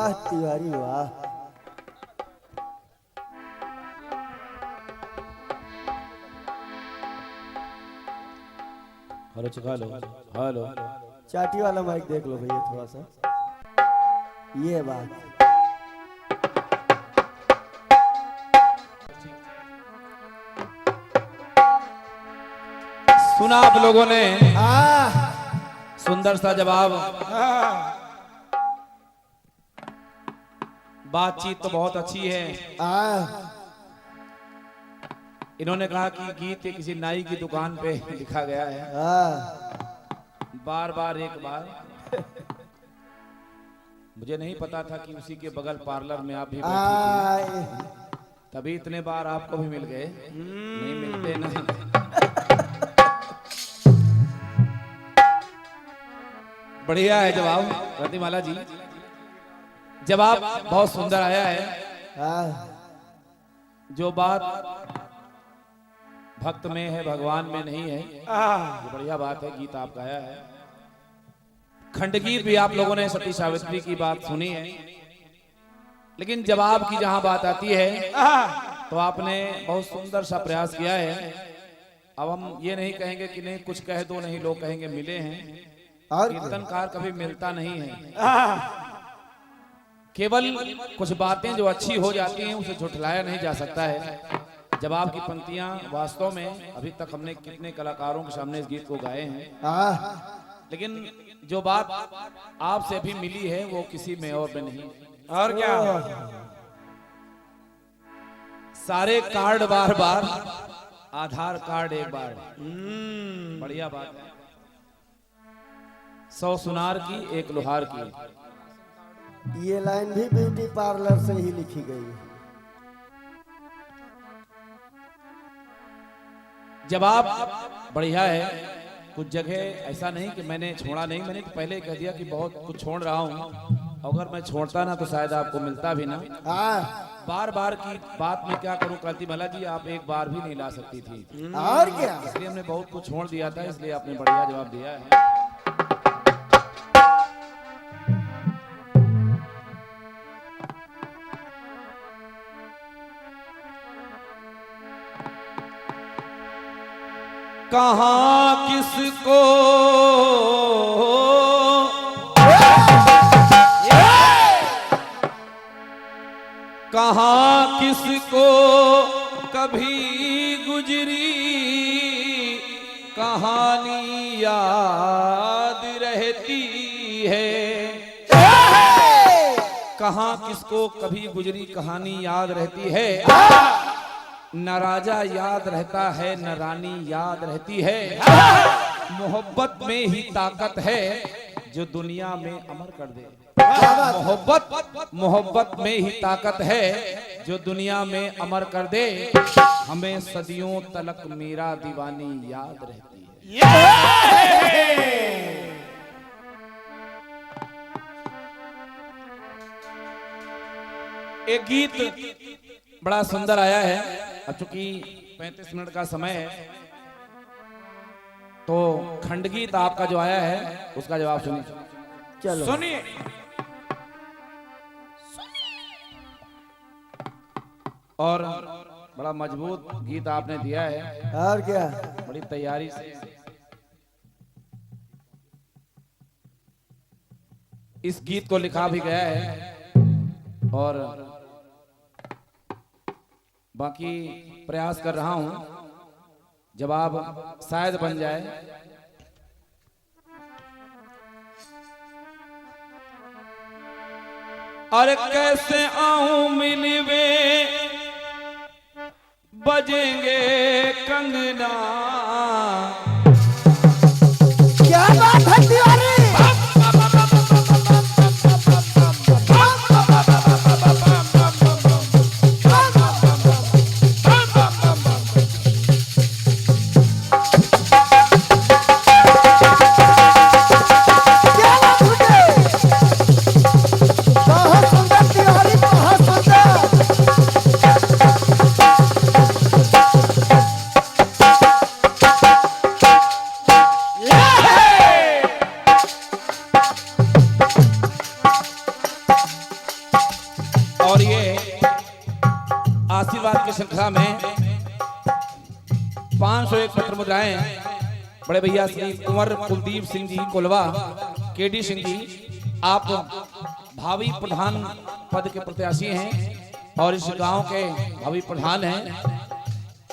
वाह तिवारी वाह। हेलो चखा लो। हेलो चाटी वाला माइक देख लो भैया थोड़ा सा। ये बात सुना आप लोगों ने आह सुंदर सा जवाब। बातचीत तो बहुत अच्छी है। इन्होंने कहा कि गीत किसी नाई की दुकान पे लिखा गया है। बार बार एक बार। मुझे नहीं पता था कि उसी के बगल पार्लर में आप भी बैठी थी। तभी इतने बार आपको भी मिल गए। नहीं मिलते ना। बढ़िया है जवाब रतिमाला जी। जवाब बहुत सुंदर आया है। जो बात भक्त में है भगवान में नहीं है, ये बढ़िया बात है। गीत आप गाया है। खंडगीत भी आप लोगों ने सती सावित्री की बात सुनी है। लेकिन जवाब की जहां बात आती है तो आपने बहुत सुंदर सा प्रयास किया है। अब हम ये नहीं कहेंगे कि नहीं कुछ कह दो, नहीं लोग कहेंगे मिले हैं। कीर्तनकार कभी मिलता नहीं है। केवल कुछ बातें जो अच्छी हो जाती हैं उसे झुठलाया नहीं जा सकता है। जवाब की पंक्तियां वास्तव में अभी तक हमने कितने कलाकारों के सामने इस गीत को गाए हैं, लेकिन जो बात आपसे भी मिली है वो किसी में और में नहीं। और क्या सारे कार्ड बार बार, आधार कार्ड एक बार। बढ़िया बात है। 100 सुनार की एक लोहार की। ये लाइन भी ब्यूटी पार्लर से ही लिखी गई है। जवाब बढ़िया है। कुछ जगह ऐसा नहीं कि मैंने छोड़ा नहीं, मैंने तो पहले कह दिया कि बहुत कुछ छोड़ रहा हूँ। अगर मैं छोड़ता ना तो शायद आपको मिलता भी ना। बार बार की बात में क्या करूं कांतिमाला जी, आप एक बार भी नहीं ला सकती थी। और क्या, इसलिए हमने बहुत कुछ छोड़ दिया था, इसलिए आपने बढ़िया जवाब दिया है। कहाँ किसको कहाँ किसको कभी गुजरी कहानी याद रहती है। कहाँ किसको कभी गुजरी कहानी याद रहती है। न राजा याद रहता है न रानी याद रहती है। मोहब्बत में ही ताकत है जो दुनिया में अमर कर दे। मोहब्बत में ही ताकत है जो दुनिया में अमर कर दे। हमें सदियों तलक मेरा दीवानी याद रहती है। एक गीत बड़ा सुंदर आया है। अब चूंकि 35 मिनट का समय है तो खंडगीत आपका जो आया है उसका जवाब सुनिए। चलो सुनिए। और बड़ा मजबूत गीत आपने दिया है। और क्या, बड़ी तैयारी से इस गीत को लिखा भी गया है और बाकी प्रयास कर रहा हूं जवाब शायद बन जाए। अरे कैसे आऊं मिलवे बजेंगे कंगना। क्या बात है तिवारी। श्रृंखला में 501 पत्र मुद्राएं बड़े भैया श्री कुंवर कुलदीप सिंह जी कोलवा केडी सिंह जी, आप भावी प्रधान पद के प्रत्याशी हैं और इस गांव के भावी प्रधान हैं।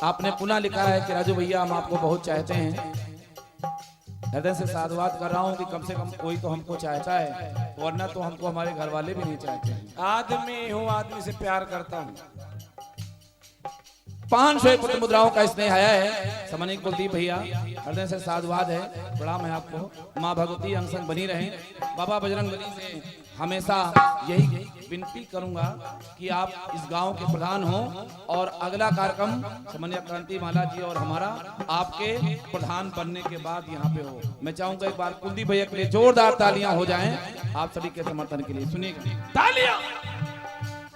आपने पुनः लिखा है कि राजू भैया हम आपको बहुत चाहते हैं। हृदय से साधुवाद कर रहा हूँ कि कम से कम कोई तो हमको चाहता है, वरना तो हमको हमारे घर वाले भी नहीं चाहते हैं। आदमी हूँ, आदमी से प्यार करता हूँ। 501 पत्र मुद्राओं का स्नेह आया है। समनिक कुलदीप भैया हृदय से साधुवाद है, प्रणाम है आपको। माँ भगवती अंग संग बनी रहे। बाबा बजरंगबली से हमेशा यही विनती करूंगा कि आप इस गांव के प्रधान हो और अगला कार्यक्रम समन्वय क्रांति माला जी और हमारा आपके प्रधान बनने के बाद यहाँ पे हो। मैं चाहूंगा एक बार कुलदीप भैया के लिए जोरदार तालियां हो जाएं आप सभी के समर्थन के लिए। सुनिएगा तालियां।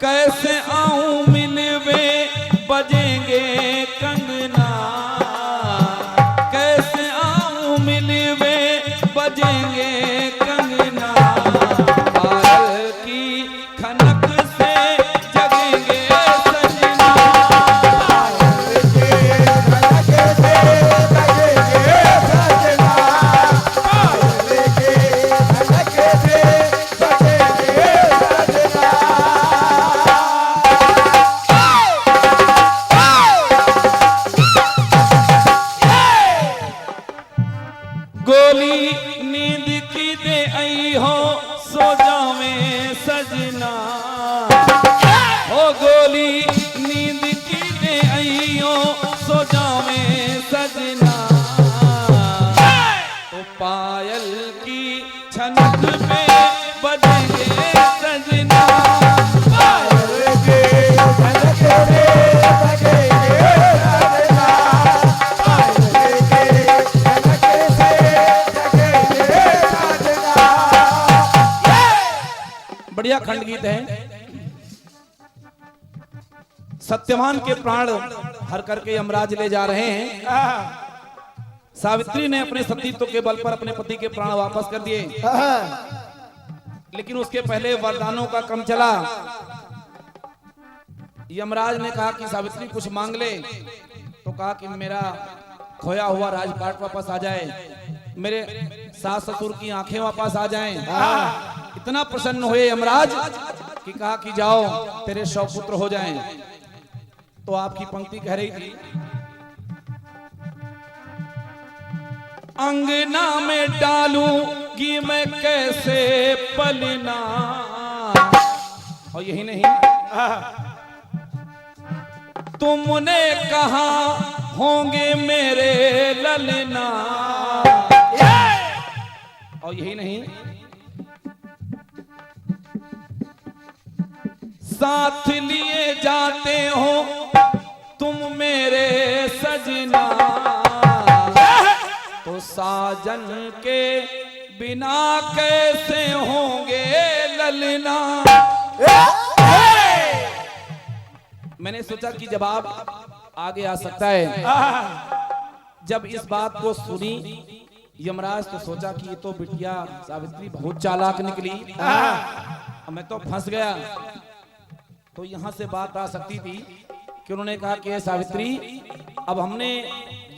कैसे आऊं मिलवे बजेंगे कंगना, कैसे आऊं मिलवे बजेंगे कंगना, पायल की खनक से जगेंगे सजना, पायल के खनक से जगेंगे सजना, पायल के खनक से जगेंगे सजना। गोली नींद की दे आई हो सो जावे सजना, हो गोली नींद की दे आई हो सो जावे सजना, तो पायल की छनक पे बजेंगे सजना, पायल के खनक से जगेंगे सजना, पायल के खनक से जगेंगे सजना। बढ़िया खंड गीत है। सत्यवान के प्राण हर करके यमराज ले जा रहे हैं। सावित्री ने अपने सतीत्व के बल पर अपने पति के प्राण वापस कर दिए, लेकिन उसके पहले वरदानों का कम चला। यमराज ने कहा कि सावित्री कुछ मांग ले, तो कहा कि मेरा खोया हुआ राजपाट वापस आ जाए, मेरे सास ससुर की आंखें वापस आ जाएं। इतना प्रसन्न हुए यमराज कि कहा कि जाओ तेरे 100 पुत्र हो जाएं। तो आपकी पंक्ति कह रही थी, अंगना में डालूंगी मैं कैसे पलना, और यही नहीं तुमने कहा होंगे मेरे ललना, और यही नहीं साथ लिए जाते हो तुम मेरे सजना, तो साजन के बिना कैसे होंगे ललना। मैंने सोचा कि जब आप आगे आ सकता है। जब इस बात को सुनी यमराज तो सोचा कि ये तो बिटिया सावित्री बहुत चालाक निकली, मैं तो फंस गया। तो यहां से बात आ सकती थी कि उन्होंने कहा कि सावित्री अब हमने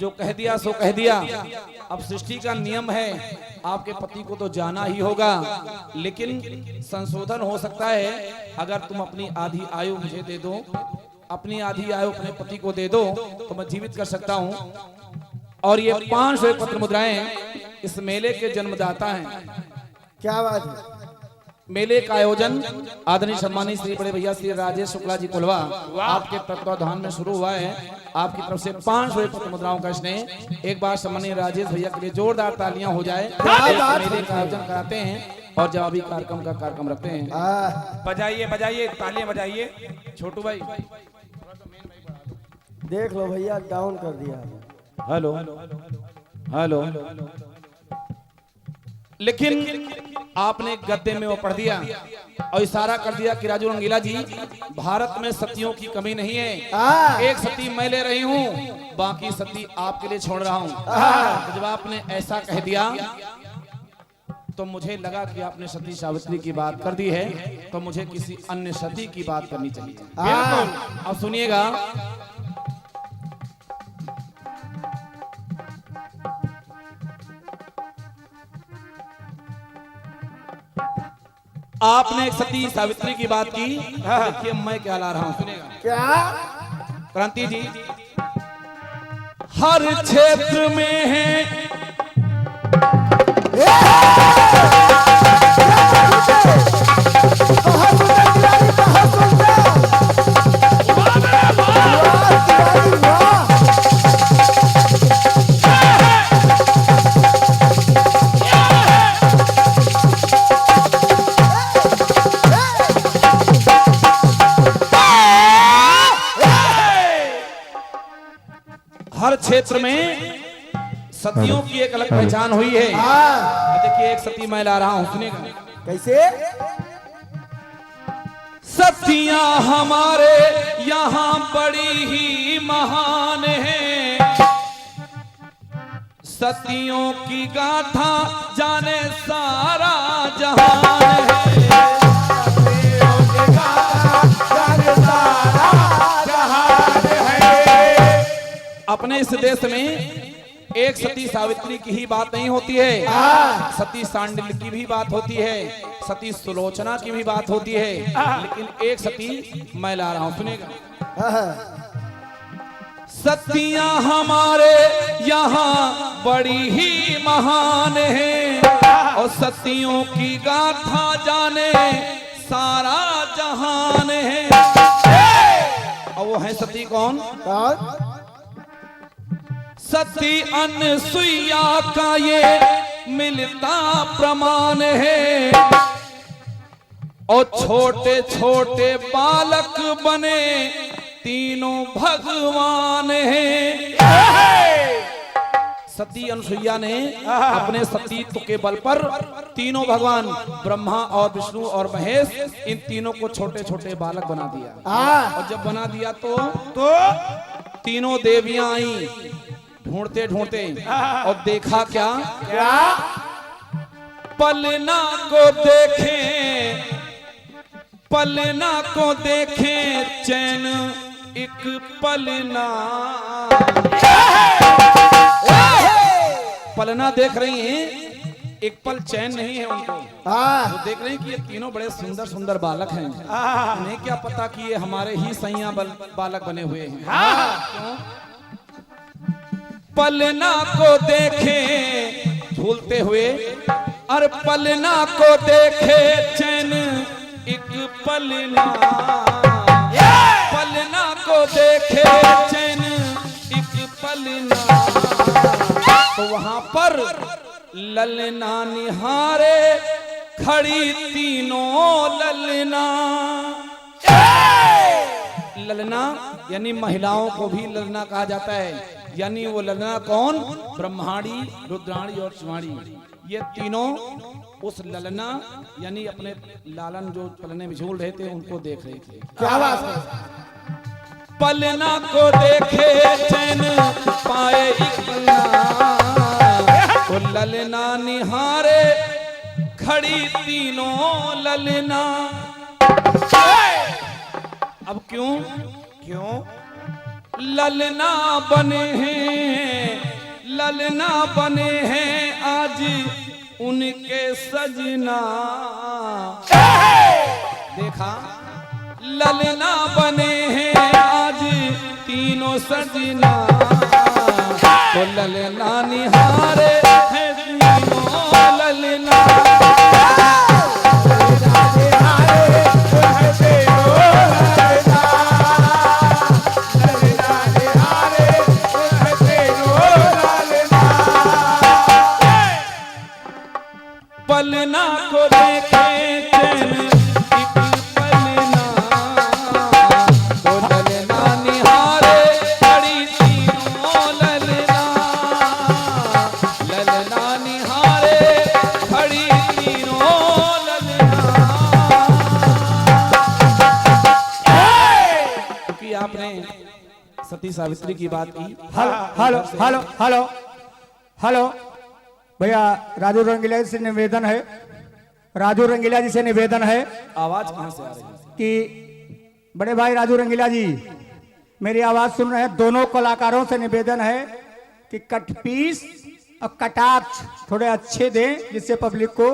जो कह दिया सो कह दिया, अब सृष्टि का नियम है आपके पति को तो जाना ही होगा, लेकिन संशोधन हो सकता है अगर तुम अपनी आधी आयु मुझे दे दो, अपनी आधी आयु अपने पति को दे दो तो मैं जीवित कर सकता हूं। और ये 501 पत्र मुद्राएं इस मेले के जन्मदाता हैं। क्या बात है। मेले का आयोजन आदरणीय सम्मानित श्री बड़े भैया श्री राजेश शुक्ला जी कोलवा आपके तत्वाधान में शुरू हुआ है। आपकी तरफ से 501 पत्र मुद्राओं का स्नेह। एक बार सम्मानित राजेश भैया के लिए जोरदार तालियां हो जाए। मेले का आयोजन कराते हैं और जवाबी कार्यक्रम का कार्यक्रम रखते हैं। बजाइए बजाइए तालियां बजाइए। छोटू भाई देख लो भैया, डाउन कर दिया। हेलो हेलो, लेकिन आपने गद्दे में वो पढ़ दिया और इशारा कर दिया कि राजू रंगीला जी, भारत में सतियों की कमी नहीं है, एक सती मैं ले रही हूँ, बाकी सती आपके लिए छोड़ रहा हूँ। तो जब आपने ऐसा कह दिया तो मुझे लगा कि आपने सती सावित्री की बात कर दी है, तो मुझे किसी अन्य सती की बात करनी चाहिए। अब सुनिएगा, आपने एक सती सावित्री की बात की, देखिए मैं क्या ला रहा हूं, सुनेगा क्या? क्रांति जी। हर क्षेत्र में है हर क्षेत्र में सतियों की एक अलग पहचान हुई है। देखिए एक सती मैं ला रहा हूं, सुनेगा कैसे? सतियां हमारे यहाँ बड़ी ही महान है, सतियों की गाथा जाने सारा जहान है। अपने इस देश में एक सती सावित्री की ही बात नहीं होती है, सती सांडिल्य की भी बात होती है, सती सुलोचना की भी बात होती है, लेकिन एक सती मैं ला रहा हूं, सुनेगा। सतियां हमारे यहाँ बड़ी ही महान है, और सतियों की गाथा जाने सारा जहान है। और वो है सती कौन? कौन? सती अनसुईया का ये मिलता प्रमाण है, और छोटे छोटे बालक बने तीनों भगवान हैं। सती अनसुईया ने अपने सतीत्व के बल पर तीनों भगवान ब्रह्मा और विष्णु और महेश, इन तीनों को छोटे छोटे बालक बना दिया। और जब बना दिया तो तीनों देवियां आई ढूंढते ढूंढते, और देखा क्या? पलना को देखे, पलना को देखे चैन एक पलना। पलना देख रही हैं, एक पल चैन नहीं है उनको। वो देख रहे हैं कि ये तीनों बड़े सुंदर सुंदर बालक हैं, उन्हें क्या पता कि ये हमारे ही सैया बालक बने हुए हैं। क्यों? पलना को देखे झूलते हुए, और पलना को देखे चैन एक पलना, पलना को देखे चैन एक पलना। तो वहां पर ललना निहारे खड़ी तीनों ललना। ललना यानी महिलाओं को भी ललना कहा जाता है, यानी वो ललना कौन? ब्रह्माणी, रुद्राणी और शिवाणी, ये तीनों उस ललना यानी अपने लालन जो पलने में झूल रहे थे उनको देख रहे थे। क्या बात है? पलना को देखे चैन पाए इकना, वो ललना निहारे खड़ी तीनों ललना। अब क्यों? क्यों? ललना बने हैं, ललना बने हैं आज उनके सजना। देखा, ललना बने हैं आज तीनों सजना, तो ललना निहारे हैं तीनों ललना। पलना को देखे चैन एक पलना, तो ललना निहारे खड़ी तीनों ललना, ललना निहारे खड़ी तीनों ललना। क्योंकि आपने सती सावित्री की बात की। हेलो हेलो हेलो हेलो भैया, राजू रंगीला जी से निवेदन है, राजू रंगीला जी से निवेदन है आवाज कहां से आ रही है? कि बड़े भाई राजू रंगीला जी मेरी आवाज सुन रहे हैं, दोनों कलाकारों से निवेदन है कि कटपीस और कटाक्ष थोड़े अच्छे दें जिससे पब्लिक को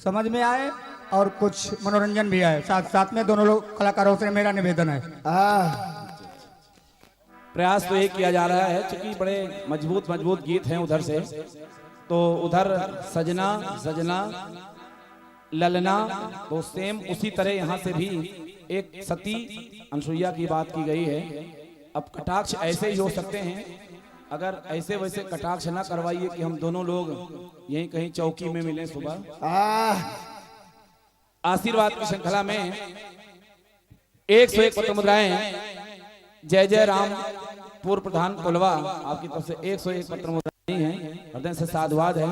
समझ में आए। और कुछ मनोरंजन भी है साथ साथ में। दोनों लोग कलाकारों से मेरा निवेदन है। प्रयास तो एक किया जा रहा है, क्योंकि बड़े मजबूत मजबूत गीत हैं उधर से, तो उधर सजना सजना ललना, तो सेम उसी तरह यहाँ से भी एक सती अनसुईया की बात की गई है। अब कटाक्ष ऐसे ही हो सकते हैं, अगर ऐसे वैसे कटाक्ष ना करवाइए कि हम दोनों लोग यहीं कहीं चौकी में मिलें सुबह। आशीर्वाद की श्रृंखला में 101 पत्र मुद्राएं जय जय राम पूर्व प्रधान कोलवा आपकी तरफ से 101 पत्र मुद्राएं हैं, हृदय से साधुवाद है।